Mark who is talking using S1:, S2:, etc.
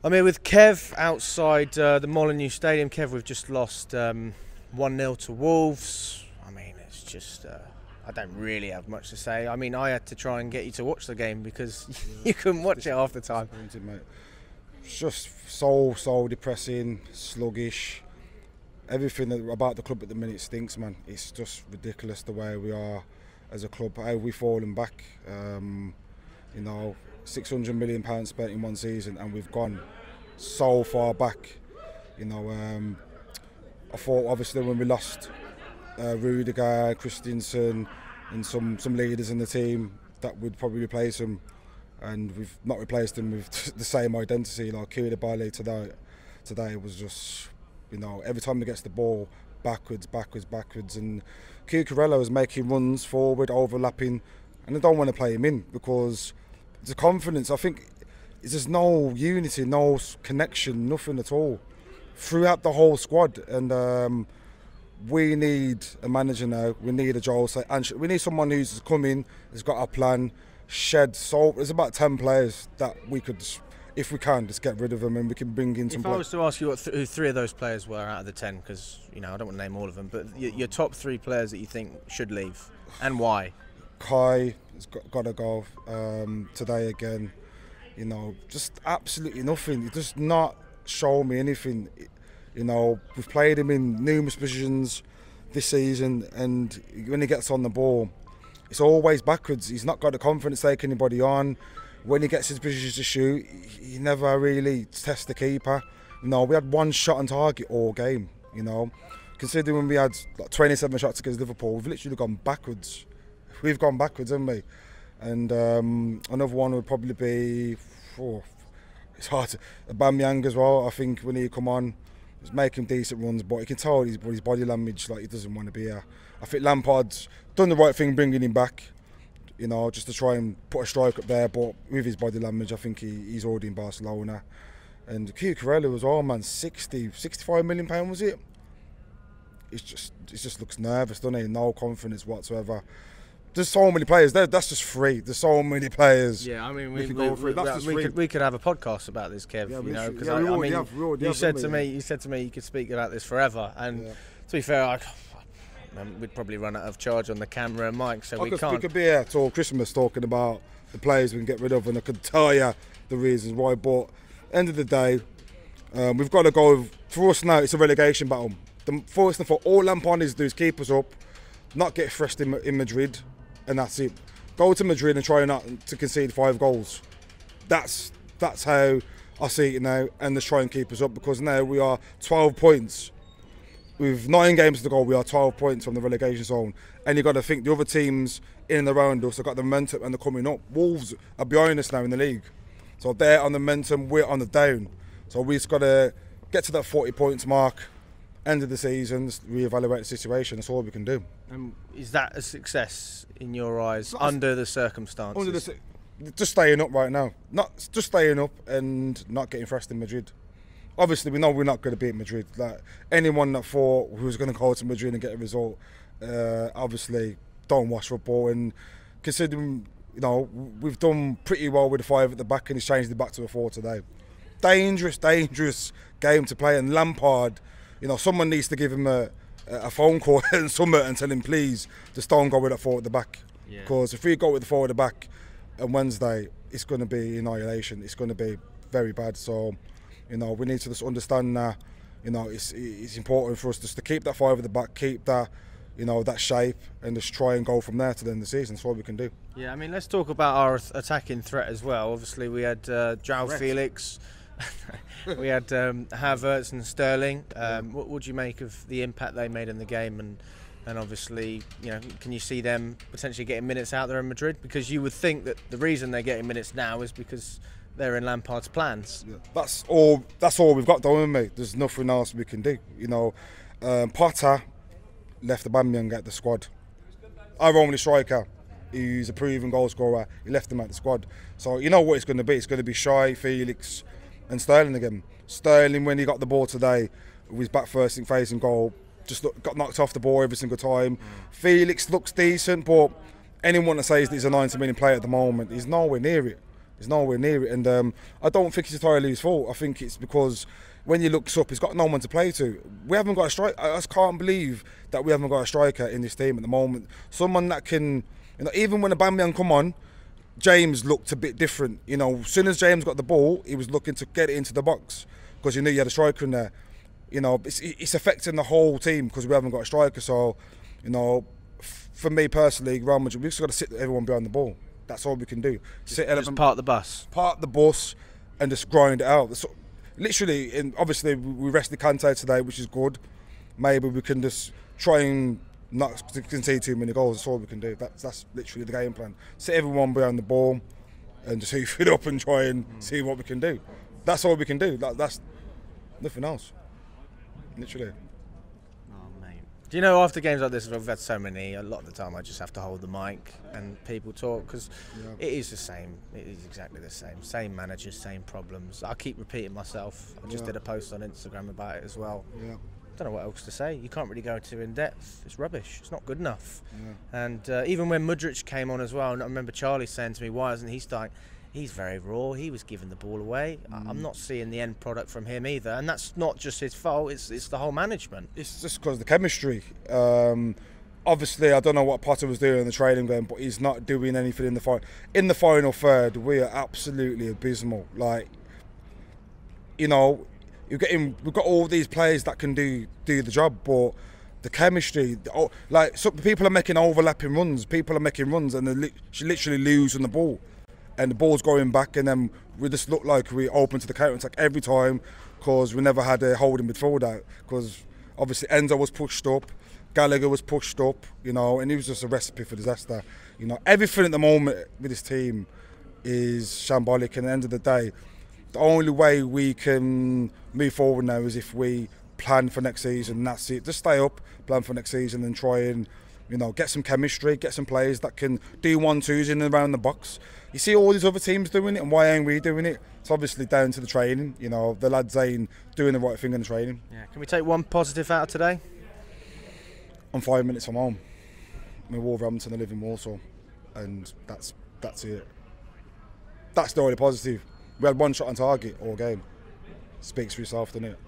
S1: I mean, with Kev outside the Molineux Stadium, Kev, we've just lost 1-0 to Wolves. I mean, it's just, I don't really have much to say. I mean, I had to try and get you to watch the game because you couldn't watch it half the time.
S2: It's just so depressing, sluggish. Everything about the club at the minute stinks, man. It's just ridiculous the way we are as a club, how we've fallen back. You know, £600 million spent in one season, and we've gone so far back. You know, I thought obviously when we lost Rudiger, Christensen, and some leaders in the team, that would probably replace them, and we've not replaced them with the same identity. Like Koulibaly today was just, you know, every time he gets the ball, backwards, and Cucurella is making runs forward, overlapping, and I don't want to play him in because the confidence, I think, there's no unity, no connection, nothing at all throughout the whole squad. And we need a manager now. We need a Jose, and we need someone who's come in, has got a plan, shed. So there's about 10 players that we could, if we can, just get rid of them, and we can bring in some.
S1: If I was to ask you who 3 of those players were out of the 10, because you know I don't want to name all of them, but your top 3 players that you think should leave and why?
S2: Kai has got to go today again. You know, just absolutely nothing. He does not show me anything. You know, we've played him in numerous positions this season, and when he gets on the ball, it's always backwards. He's not got the confidence to take anybody on. When he gets his positions to shoot, he never really tests the keeper. You know, we had 1 shot on target all game. You know, considering when we had like 27 shots against Liverpool, we've literally gone backwards. We've gone backwards, haven't we? And another one would probably be, it's hard to, Aubameyang as well. I think when he come on, he's making decent runs, but you can tell his body language, like he doesn't want to be here. I think Lampard's done the right thing bringing him back, you know, just to try and put a strike up there, but with his body language, I think he's already in Barcelona. And Cucurella as well, man, 65 million pound was it? It just looks nervous, doesn't he? No confidence whatsoever. There's so many players. That's just 3. There's so many players.
S1: Yeah, I mean,
S2: we
S1: could have a podcast about this, Kev.
S2: Yeah,
S1: you know, because you said to me you could speak about this forever. And to be fair, we'd probably run out of charge on the camera and mic, so we can't.
S2: We could be here till Christmas talking about the players we can get rid of, and I could tell you the reasons why. But end of the day, we've got to go. For us now, it's a relegation battle. The first thing for all Lampard needs to do is keep us up, not get thrashed in Madrid. And that's it. Go to Madrid and try not to concede 5 goals. That's how I see it now, and just try and keep us up, because now we are 12 points. With 9 games to go, we are 12 points from the relegation zone. And you've got to think the other teams in and around us have got the momentum and they're coming up. Wolves are behind us now in the league. So they're on the momentum, we're on the down. So we've just got to get to that 40 points mark, end of the season, reevaluate the situation. That's all we can do.
S1: Is that a success in your eyes under the circumstances?
S2: Just staying up right now. Just staying up and not getting thrashed in Madrid. Obviously, we know we're not going to beat Madrid. Like anyone that thought who was going to go to Madrid and get a result, obviously don't watch football. And considering, you know, we've done pretty well with the 5 at the back, and he's changed it back to a 4 today. Dangerous game to play. And Lampard, you know, someone needs to give him a phone call and tell him, please, just don't go with that 4 at the back. Because if we go with the 4 at the back on Wednesday, it's going to be annihilation. It's going to be very bad. So, you know, we need to just understand that, you know, it's important for us just to keep that 5 at the back, keep that, you know, that shape, and just try and go from there to the end of the season. That's what we can do.
S1: Yeah, I mean, let's talk about our attacking threat as well. Obviously, we had João Felix. We had Havertz and Sterling. What would you make of the impact they made in the game, and obviously, you know, can you see them potentially getting minutes out there in Madrid? Because you would think that the reason they're getting minutes now is because they're in Lampard's plans.
S2: Yeah, that's all we've got, don't we, mate? There's nothing else we can do. You know, Potter left Aubameyang at the squad. Our only striker, he's a proven goal scorer. He left him at the squad. So you know what it's going to be. It's going to be Shai, Felix, and Sterling again. Sterling, when he got the ball today, with his back first facing goal, just got knocked off the ball every single time. Felix looks decent, but anyone that says that he's a 90 million player at the moment, he's nowhere near it. He's nowhere near it, and I don't think it's entirely his fault. I think it's because when he looks up, he's got no one to play to. We haven't got a striker. I just can't believe that we haven't got a striker in this team at the moment. Someone that can, even when Aubameyang come on, James looked a bit different. As soon as James got the ball, he was looking to get it into the box because he knew you had a striker in there. It's affecting the whole team because we haven't got a striker. So, for me personally, Real Madrid, we've just got to sit everyone behind the ball. That's all we can do.
S1: Just park the bus.
S2: Park the bus and just grind it out. So, literally, and obviously we rested Kante today, which is good. Maybe we can just try and not concede too many goals. That's all we can do. That's literally the game plan. Sit everyone behind the ball and just hoof it up and try and see what we can do. That's all we can do. That's nothing else. Literally.
S1: Do you know, after games like this, we've had so many, a lot of the time I just have to hold the mic and people talk because it is the same. It is exactly the same. Same managers, same problems. I keep repeating myself. I just did a post on Instagram about it as well.
S2: Yeah.
S1: Don't know what else to say. You can't really go too in depth. It's rubbish. It's not good enough. Yeah. And even when Mudryk came on as well, and I remember Charlie saying to me, why isn't he starting? He's very raw. He was giving the ball away. I'm not seeing the end product from him either, and that's not just his fault. It's the whole management. It's
S2: just because of the chemistry. Obviously, I don't know what Potter was doing in the training game, but he's not doing anything in the final. In the final third, we are absolutely abysmal. We've got all these players that can do the job, but the chemistry, some people are making overlapping runs. People are making runs, and they're literally losing the ball. And the ball's going back, and then we just look like we're open to the counter-attack every time because we never had a holding midfield out. Because obviously Enzo was pushed up, Gallagher was pushed up, and he was just a recipe for disaster. Everything at the moment with this team is shambolic, and at the end of the day, the only way we can move forward now is if we plan for next season, and that's it. Just stay up, plan for next season, and try and get some chemistry, get some players that can do 1-2s in and around the box. You see all these other teams doing it, and why aren't we doing it? It's obviously down to the training. The lads ain't doing the right thing in the training.
S1: Yeah. Can we take one positive out of today?
S2: I'm 5 minutes from home. I'm in Wolverhampton, I live in Warsaw, and that's it. That's the only positive. We had one shot on target all game. Speaks for yourself, doesn't it?